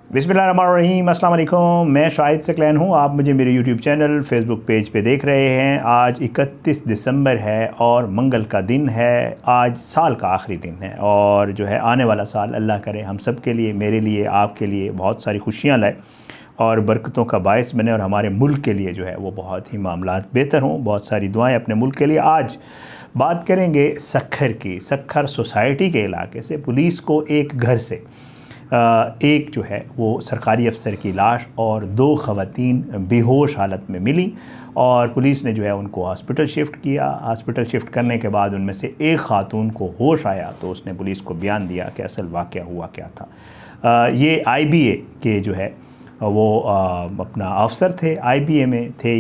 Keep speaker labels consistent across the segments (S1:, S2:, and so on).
S1: बिस्मिल्लाहिर्रहमानिर्रहीम, अस्सलाम वालेकुम। मैं शाहिद सकलैन हूँ। आप मुझे मेरे यूट्यूब चैनल फेसबुक पेज पे देख रहे हैं। आज 31 दिसंबर है और मंगल का दिन है। आज साल का आखिरी दिन है और जो है आने वाला साल अल्लाह करे हम सब के लिए, मेरे लिए, आपके लिए बहुत सारी खुशियाँ लाए और बरकतों का बायस बने और हमारे मुल्क के लिए जो है वो बहुत ही मामलात बेहतर हों। बहुत सारी दुआएं अपने मुल्क के लिए। आज बात करेंगे सक्खर की। सक्खर सोसाइटी के इलाके से पुलिस को एक घर से एक जो है वो सरकारी अफसर की लाश और 2 ख़वातीन बेहोश हालत में मिली और पुलिस ने जो है उनको हॉस्पिटल शिफ्ट किया। हॉस्पिटल शिफ्ट करने के बाद उनमें से एक ख़ातून को होश आया तो उसने पुलिस को बयान दिया कि असल वाक़या हुआ क्या था। ये IBA के जो है वो अपना अफसर थे, IBA में थे।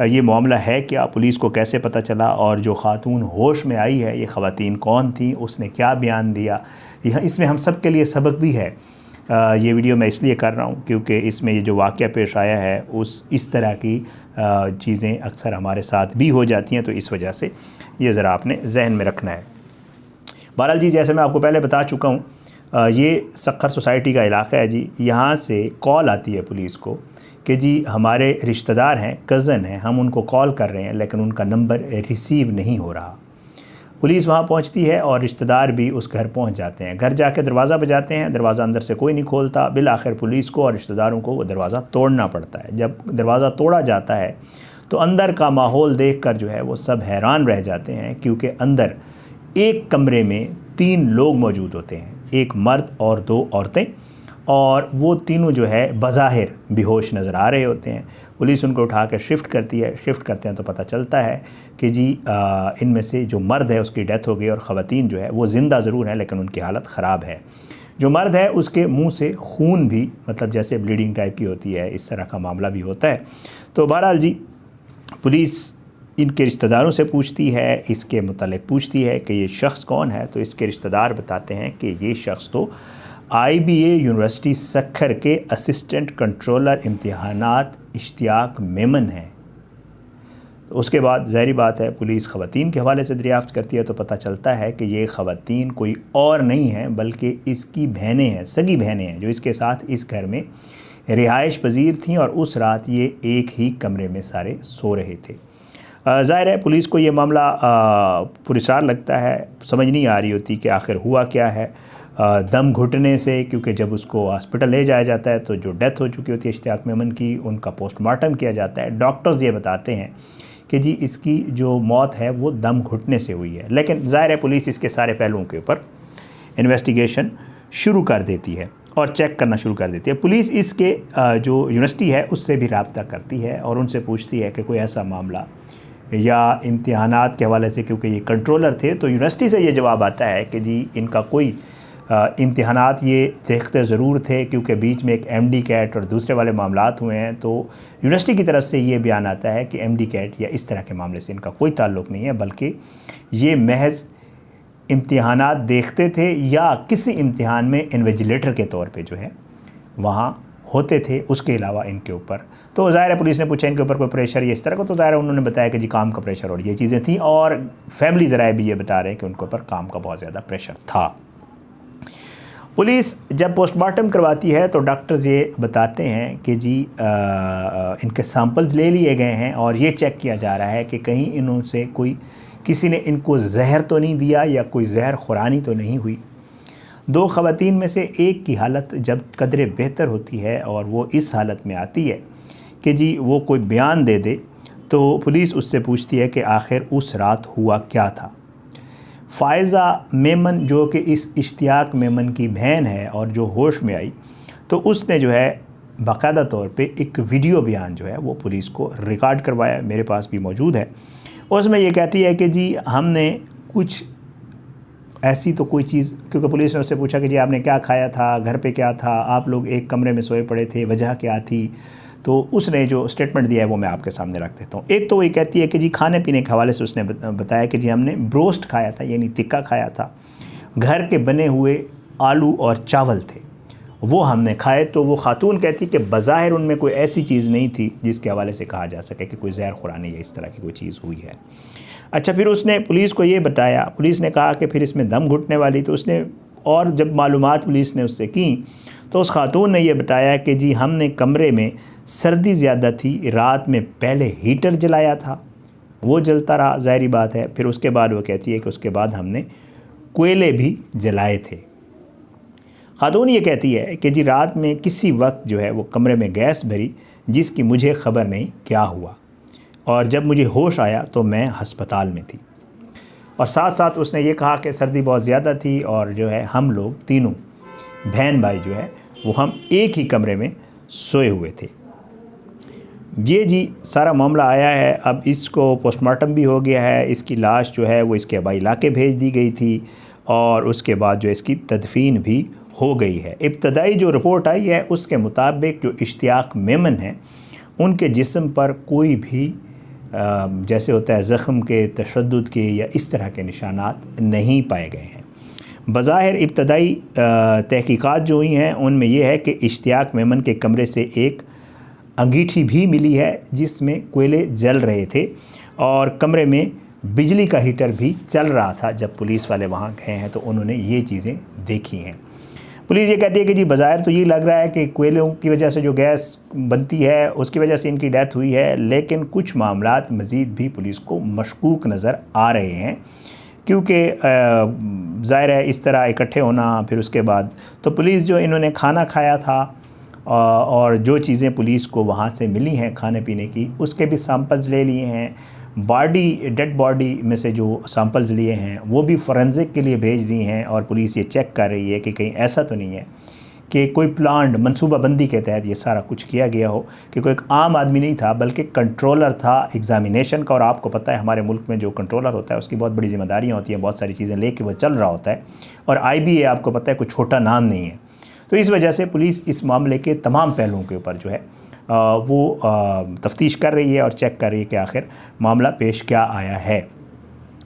S1: ये मामला है क्या, पुलिस को कैसे पता चला और जो ख़ातून होश में आई है ये ख़वातीन कौन थी, उसने क्या बयान दिया, यह इसमें हम सब के लिए सबक भी है। ये वीडियो मैं इसलिए कर रहा हूँ क्योंकि इसमें ये जो वाक़या पेश आया है इस तरह की चीज़ें अक्सर हमारे साथ भी हो जाती हैं, तो इस वजह से ये ज़रा आपने जहन में रखना है। बहरहाल जी, जैसे मैं आपको पहले बता चुका हूँ, ये सक्खर सोसाइटी का इलाका है जी। यहाँ से कॉल आती है पुलिस को कि जी हमारे रिश्तेदार हैं, कज़न हैं, हम उनको कॉल कर रहे हैं लेकिन उनका नंबर रिसीव नहीं हो रहा। पुलिस वहाँ पहुँचती है और रिश्तेदार भी उस घर पहुँच जाते हैं। घर जाके दरवाज़ा बजाते हैं, दरवाज़ा अंदर से कोई नहीं खोलता। बिल आखिर पुलिस को और रिश्तेदारों को वो दरवाज़ा तोड़ना पड़ता है। जब दरवाज़ा तोड़ा जाता है तो अंदर का माहौल देखकर जो है वो सब हैरान रह जाते हैं क्योंकि अंदर एक कमरे में 3 लोग मौजूद होते हैं, एक मर्द और 2 औरतें, और वो तीनों जो है बज़ाहिर बेहोश नज़र आ रहे होते हैं। पुलिस उनको उठा कर शिफ्ट करती है। शिफ्ट करते हैं तो पता चलता है कि जी इनमें से जो मर्द है उसकी डेथ हो गई और ख़वातीन जो है वो ज़िंदा ज़रूर हैं लेकिन उनकी हालत ख़राब है। जो मर्द है उसके मुंह से खून भी, मतलब जैसे ब्लीडिंग टाइप की होती है, इस तरह का मामला भी होता है। तो बहरहाल जी, पुलिस इनके रिश्तेदारों से पूछती है, इसके मुतालिक पूछती है कि ये शख्स कौन है। तो इसके रिश्तेदार बताते हैं कि ये शख्स तो IBA यूनिवर्सिटी सक्खर के असिस्टेंट कंट्रोलर इम्तिहानात इश्तियाक मेमन हैं। तो उसके बाद ज़ाहिर बात है पुलिस ख़वातीन के हवाले से दरियाफ़्त करती है तो पता चलता है कि ये ख़वातीन कोई और नहीं हैं बल्कि इसकी बहनें हैं, सगी बहनें हैं, जो इसके साथ इस घर में रिहाइश पजीर थीं और उस रात ये एक ही कमरे में सारे सो रहे थे। ज़ाहिर है पुलिस को ये मामला पुरस्कार लगता है, समझ नहीं आ रही होती कि आखिर हुआ क्या है। दम घुटने से, क्योंकि जब उसको हॉस्पिटल ले जाया जाता है तो जो डेथ हो चुकी होती है इश्तियाक मेमन की, उनका पोस्टमार्टम किया जाता है। डॉक्टर्स ये बताते हैं कि जी इसकी जो मौत है वो दम घुटने से हुई है। लेकिन ज़ाहिर है पुलिस इसके सारे पहलुओं के ऊपर इन्वेस्टिगेशन शुरू कर देती है और चेक करना शुरू कर देती है। पुलिस इसके जो यूनिवर्सिटी है उससे भी रब्ता करती है और उनसे पूछती है कि कोई ऐसा मामला या इम्तिहानात के हवाले से, क्योंकि ये कंट्रोलर थे तो यूनिवर्सिटी से ये जवाब आता है कि जी इनका कोई इम्तिहानात ये देखते ज़रूर थे क्योंकि बीच में एक MD कैट और दूसरे वाले मामलात हुए हैं। तो यूनिवर्सिटी की तरफ से ये बयान आता है कि MD कैट या इस तरह के मामले से इनका कोई ताल्लुक़ नहीं है, बल्कि ये महज इम्तिहानात देखते थे या किसी इम्तिहान में इन्विजिलेटर के तौर पे जो है वहाँ होते थे, उसके अलावा इनके ऊपर। तो ज़ाहिर है पुलिस ने पूछा इनके ऊपर कोई प्रेशर या इस तरह का, तो ज़ाहिर है उन्होंने बताया कि जी काम का प्रेशर और ये चीज़ें थी, और फैमिली ज़राए भी ये बता रहे हैं कि उनके ऊपर काम का बहुत ज़्यादा प्रेशर था। पुलिस जब पोस्टमार्टम करवाती है तो डॉक्टर्स ये बताते हैं कि जी इनके सैंपल्स ले लिए गए हैं और ये चेक किया जा रहा है कि कहीं इनसे किसी ने इनको जहर तो नहीं दिया या कोई जहर खुरानी तो नहीं हुई। 2 ख़वातीन में से एक की हालत जब कदरे बेहतर होती है और वो इस हालत में आती है कि जी वो कोई बयान दे दे, तो पुलिस उससे पूछती है कि आखिर उस रात हुआ क्या था। फ़ायज़ा मेमन जो कि इस इश्तियाक मेमन की बहन है और जो होश में आई, तो उसने जो है बाकायदा तौर पे एक वीडियो बयान जो है वो पुलिस को रिकॉर्ड करवाया, मेरे पास भी मौजूद है। उसमें ये कहती है कि जी हमने कुछ ऐसी तो कोई चीज़, क्योंकि पुलिस ने उससे पूछा कि जी आपने क्या खाया था, घर पे क्या था, आप लोग एक कमरे में सोए पड़े थे, वजह क्या थी। तो उसने जो स्टेटमेंट दिया है वो मैं आपके सामने रख देता हूँ। एक तो वो ये कहती है कि जी खाने पीने के हवाले से उसने बताया कि जी हमने ब्रोस्ट खाया था, यानी तिक्का खाया था, घर के बने हुए आलू और चावल थे, वो हमने खाए। तो वो खातून कहती कि बज़ाहिर उनमें कोई ऐसी चीज़ नहीं थी जिसके हवाले से कहा जा सके कि कोई जहर खुरानी या इस तरह की कोई चीज़ हुई है। अच्छा, फिर उसने पुलिस को ये बताया, पुलिस ने कहा कि फिर इसमें दम घुटने वाली, तो उसने और जब मालूमात पुलिस ने उससे की तो उस खातून ने यह बताया कि जी हमने कमरे में सर्दी ज़्यादा थी, रात में पहले हीटर जलाया था, वो जलता रहा, ज़ाहिरी बात है। फिर उसके बाद वो कहती है कि उसके बाद हमने कोयले भी जलाए थे। खातून ये कहती है कि जी रात में किसी वक्त जो है वो कमरे में गैस भरी, जिसकी मुझे ख़बर नहीं क्या हुआ, और जब मुझे होश आया तो मैं हस्पताल में थी। और साथ साथ उसने ये कहा कि सर्दी बहुत ज़्यादा थी और जो है हम लोग तीनों बहन भाई जो है वो हम एक ही कमरे में सोए हुए थे। ये जी सारा मामला आया है। अब इसको पोस्टमार्टम भी हो गया है, इसकी लाश जो है वो इसके आबाई इलाके भेज दी गई थी और उसके बाद जो इसकी तदफीन भी हो गई है। इब्तदाई जो रिपोर्ट आई है उसके मुताबिक जो इश्तियाक मेमन हैं उनके जिस्म पर कोई भी जैसे होता है ज़ख़म के, तशद्दुद के या इस तरह के निशानात नहीं पाए गए हैं। बज़ाहिर इब्तदाई तहकीकात जो हुई हैं उनमें यह है कि इश्तियाक मेमन के कमरे से एक अंगीठी भी मिली है जिसमें कोयले जल रहे थे और कमरे में बिजली का हीटर भी चल रहा था। जब पुलिस वाले वहाँ गए हैं तो उन्होंने ये चीज़ें देखी हैं। पुलिस ये कहती है कि जी बाज़ाहिर तो ये लग रहा है कि कोयलों की वजह से जो गैस बनती है उसकी वजह से इनकी डेथ हुई है, लेकिन कुछ मामलात मज़ीद भी पुलिस को मशकूक नज़र आ रहे हैं, क्योंकि ज़ाहिर है इस तरह इकट्ठे होना, फिर उसके बाद तो पुलिस जो इन्होंने खाना खाया था और जो चीज़ें पुलिस को वहाँ से मिली हैं खाने पीने की, उसके भी सैंपल्स ले लिए हैं। डेड बॉडी में से जो सैंपल्स लिए हैं वो भी फोरेंसिक के लिए भेज दी हैं और पुलिस ये चेक कर रही है कि कहीं ऐसा तो नहीं है कि कोई प्लान्ड मनसूबाबंदी के तहत ये सारा कुछ किया गया हो, कि कोई एक आम आदमी नहीं था बल्कि कंट्रोलर था एग्ज़ामिनेशन का। और आपको पता है हमारे मुल्क में जो कंट्रोलर होता है उसकी बहुत बड़ी जिम्मेदारियाँ होती हैं, बहुत सारी चीज़ें लेके वो चल रहा होता है। और IBA आपको पता है कोई छोटा नाम नहीं है। तो इस वजह से पुलिस इस मामले के तमाम पहलुओं के ऊपर जो है वो तफ्तीश कर रही है और चेक कर रही है कि आखिर मामला पेश क्या आया है।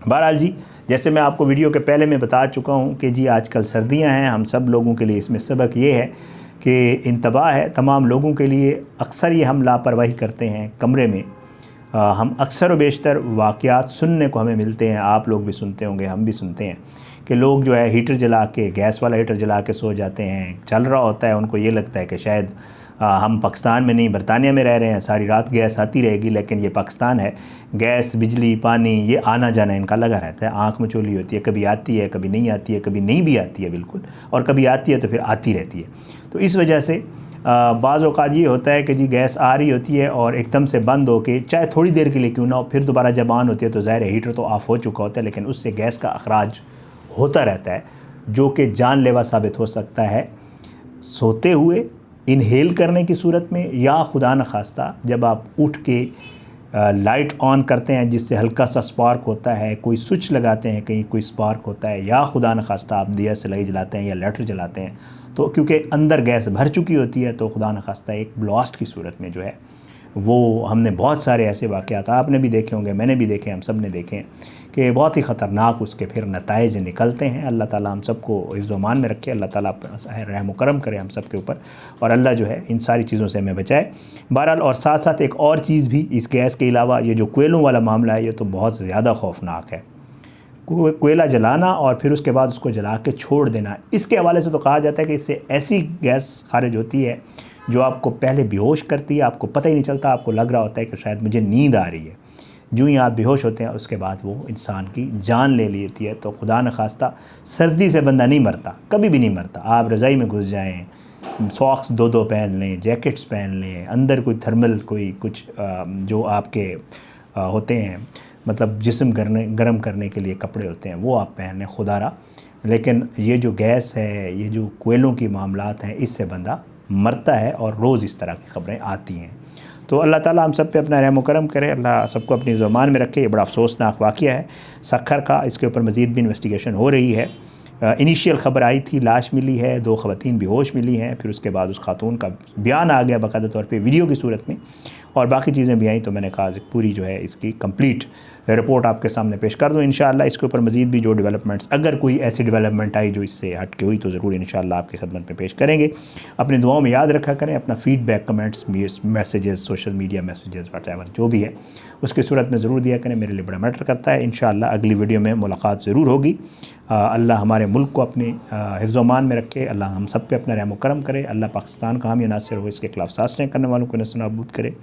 S1: बहरहाल जी, जैसे मैं आपको वीडियो के पहले में बता चुका हूँ कि जी आजकल सर्दियाँ हैं, हम सब लोगों के लिए इसमें सबक ये है कि इंतबाह है तमाम लोगों के लिए। अक्सर ये हम लापरवाही करते हैं कमरे में। हम अक्सर व बेशतर वाक़यात सुनने को हमें मिलते हैं, आप लोग भी सुनते होंगे, हम भी सुनते हैं कि लोग जो है हीटर जला के, गैस वाला हीटर जला के सो जाते हैं। चल रहा होता है, उनको ये लगता है कि शायद हम पाकिस्तान में नहीं बरतानिया में रह रहे हैं, सारी रात गैस आती रहेगी, लेकिन ये पाकिस्तान है। गैस, बिजली, पानी, ये आना जाना इनका लगा रहता है। आँख मचोली होती है, कभी आती है, कभी नहीं आती है, कभी नहीं भी आती है बिल्कुल, और कभी आती है तो फिर आती रहती है। तो इस वजह से बाज़ औक़ात ये होता है कि जी गैस आ रही होती है और एकदम से बंद होके, चाहे थोड़ी देर के लिए क्यों ना हो, फिर दोबारा जब ऑन होती है तो ज़ाहिर है हीटर तो ऑफ़ हो चुका होता है, लेकिन उससे गैस का अखराज होता रहता है जो कि जानलेवा साबित हो सकता है सोते हुए, इनहेल करने की सूरत में, या खुदा न खास्ता जब आप उठ के लाइट ऑन करते हैं जिससे हल्का सा स्पार्क होता है, कोई स्विच लगाते हैं कहीं कोई स्पार्क होता है, या खुदा न खास्ता आप दिया सलाई जलाते हैं या लाइटर जलाते हैं, तो क्योंकि अंदर गैस भर चुकी होती है तो खुदा न खास्ता एक ब्लास्ट की सूरत में जो है वो, हमने बहुत सारे ऐसे वाक़यात आपने भी देखे होंगे, मैंने भी देखे, हम सब ने देखे हैं कि बहुत ही ख़तरनाक उसके फिर नताइज निकलते हैं। अल्लाह ताला हम सबको हिफ्ज़-ओ-अमान में रखे, अल्लाह ताला रहम व करम करे हम सब के ऊपर, और अल्लाह जो है इन सारी चीज़ों से हमें बचाए। बहरहाल, और साथ साथ एक और चीज़ भी इस गैस के अलावा, ये जो कोयलों वाला मामला है ये तो बहुत ज़्यादा ख़ौफनाक है। कोयला जलाना और फिर उसके बाद उसको जला के छोड़ देना, इसके हवाले से तो कहा जाता है कि इससे ऐसी गैस खारिज होती है जो आपको पहले बेहोश करती है, आपको पता ही नहीं चलता, आपको लग रहा होता है कि शायद मुझे नींद आ रही है। जो ही आप बेहोश होते हैं उसके बाद वो इंसान की जान ले लेती है। तो खुदा न खास्ता सर्दी से बंदा नहीं मरता, कभी भी नहीं मरता। आप रज़ाई में घुस जाएँ, सॉक्स दो पहन लें, जैकेट्स पहन लें, अंदर कोई थर्मल कोई कुछ जो आपके होते हैं, मतलब जिस्म गर्म करने के लिए कपड़े होते हैं, वो आप पहन लें खुदारा, लेकिन ये जो गैस है, ये जो कोयलों की मामलात हैं, इससे बंदा मरता है और रोज़ इस तरह की ख़बरें आती हैं। तो अल्लाह ताला हम सब पे अपना रहम व करम करे, अल्लाह सबको अपनी ज़ुबान में रखे। ये बड़ा अफसोसनाक वाक़या है सखर का, इसके ऊपर मज़ीद भी इन्वेस्टिगेशन हो रही है। इनिशियल ख़बर आई थी, लाश मिली है, 2 ख़वातीन बेहोश मिली हैं, फिर उसके बाद उस खातून का बयान आ गया बाकायदा तौर पे वीडियो की सूरत में, और बाकी चीज़ें भी आई। तो मैंने कहा पूरी जो है इसकी कंप्लीट रिपोर्ट आपके सामने पेश कर दूँ इंशाअल्लाह। इसके ऊपर मज़ीद भी जो डेवलपमेंट्स, अगर कोई ऐसी डेवलपमेंट आई जो इससे हट के हुई तो ज़रूर इंशाअल्लाह आपकी खिदमत में पेश करेंगे। अपनी दुआओं में याद रखा करें। अपना feedback, comments, messages, social media messages, whatever जो भी है उसकी सूरत में ज़रूर दिया करें, मेरे लिए बड़ा मैटर करता है। इंशाअल्लाह अगली वीडियो में मुलाकात ज़रूर होगी। अल्लाह हमारे मुल्क को अपने हिफ्ज़ अमान में रखे। अल्लाह हम सब पे अपना रहम व करम करे। अल्लाह पाकिस्तान का हामी नासिर हो, इसके खिलाफ साजिशें करने वालों को नस्तानाबूद करे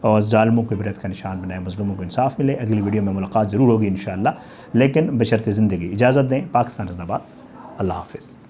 S1: और ज़ालिमों को इबरत का निशान बनाए, मज़लूमों को इंसाफ मिले। अगली वीडियो में मुलाकात ज़रूर होगी इंशाअल्लाह, लेकिन बशर्ते ज़िंदगी। इजाज़त दें। पाकिस्तान ज़िंदाबाद। अल्लाह हाफ़िज़।